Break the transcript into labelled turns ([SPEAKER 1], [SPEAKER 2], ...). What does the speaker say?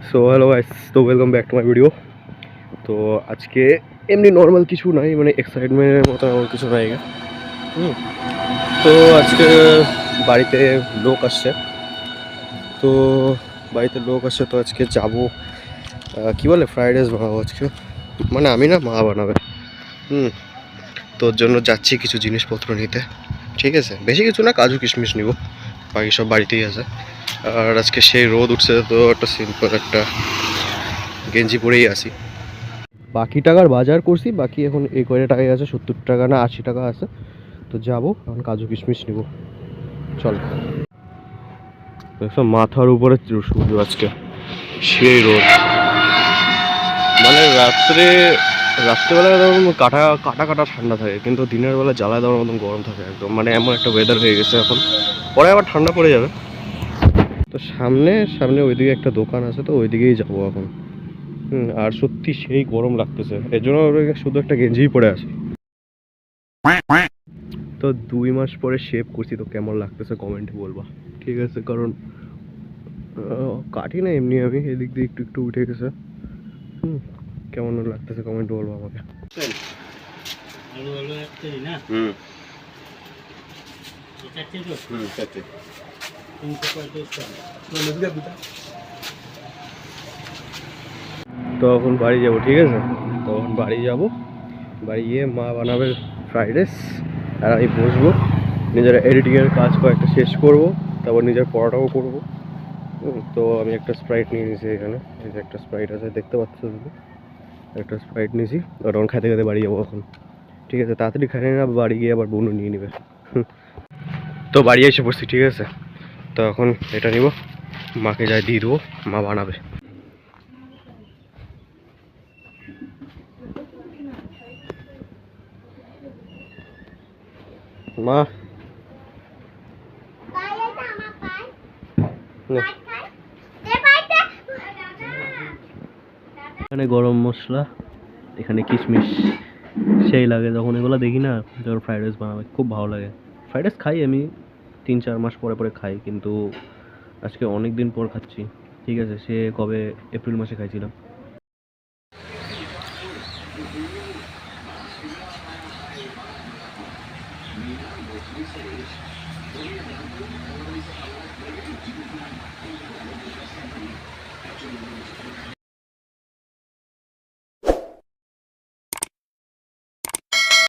[SPEAKER 1] So hello guys, তো welcome back to my video. তো আজকে এমনি নর্মাল কিছু নাই, মানে এক্সাইটমেন্টের মতো এমন কিছু নাই। হুম তো আজকে বাড়িতে লোক আসছে। তো তো আজকে যাবো, কি বলে, ফ্রাইড রাইস বানাবো আজকে। মানে আমি না, মা বানাবে। হুম তোর জন্য যাচ্ছি কিছু জিনিসপত্র নিতে। ঠিক আছে, বেশি কিছু না, কাজু কিশমিশ নিব, বাকি সব বাড়িতেই আছে। আর আজকে সেই রোদ উঠছে, তো একটা সিম্পল একটা গেঞ্জি পরেই আসি। বাকি টাকার বাজার করছি, বাকি এখন এই কয়টা টাকাই আছে, 70 টাকা না 80 টাকা আছে। তো যাবো এখন, কাজু কিশমিশ নিব। চল। দেখো মাথার উপরে সূর্য আজকে, সেই রোদ। মানে রাত্রেবেলা একদম কাটা কাটা কাটা ঠান্ডা থাকে, কিন্তু দিনের বেলা জ্বালায় দেওয়ার মতন গরম থাকে একদম। মানে এমন একটা ওয়েদার হয়ে গেছে এখন, পরে আবার ঠান্ডা পড়ে যাবে। তো সামনে সামনে ওইদিকে একটা দোকান আছে, তো ওইদিকেই যাবো এখন। আর সত্যি সেই গরম লাগতেছে, এর জন্য শুধু একটা গেঞ্জিই পরে আসি। তো 2 মাস পরে শেভ করছি, তো কেমন লাগতেছে কমেন্টে বলবা, ঠিক আছে? কারণ কাটি না এমনি, আমি এদিক দিয়ে একটু একটু উঠে গেছে। কেমন লাগতেছে কমেন্ট বলবো আমাকে। তো এখন বাড়ি যাব, ঠিক আছে? তো এখন বাড়ি যাব, বাড়ি গিয়ে মা বানাবে ফ্রাইড রাইস, আর আমি বসবো নিজের এডিটিংয়ের কাজ কয়েকটা শেষ করব, তারপর নিজের পড়াটাও করব। তো আমি একটা স্প্রাইট নিয়ে নিয়েছি এখানে, এই যে একটা স্প্রাইট আছে, দেখতে পাচ্ছ তুমি? একটা স্প্রাইট নিয়েছি, ওটা এখন খেতে খেতে বাড়ি যাবো এখন। ঠিক আছে, তাড়াতাড়ি খাই না, বাড়ি গিয়ে আবার বোনও নিয়ে নেবে। তো বাড়ি এসে পড়ছি, ঠিক আছে? তো এখন এটা নিব, মাকে যাই দিয়ে দেবো, মা বানাবে। মা এখানে গরম মশলা, এখানে কিশমিশ, সেই লাগে যখন এগুলো দেখি না, যখন ফ্রাইড রাইস বানাবে খুব ভালো লাগে। ফ্রাইড রাইস খাই আমি 3-4 মাস পরে পরে খাই, কিন্তু আজকে অনেক দিন পর খাচ্ছি। ঠিক আছে, সে কবে, এপ্রিল মাসে খাইছিলাম।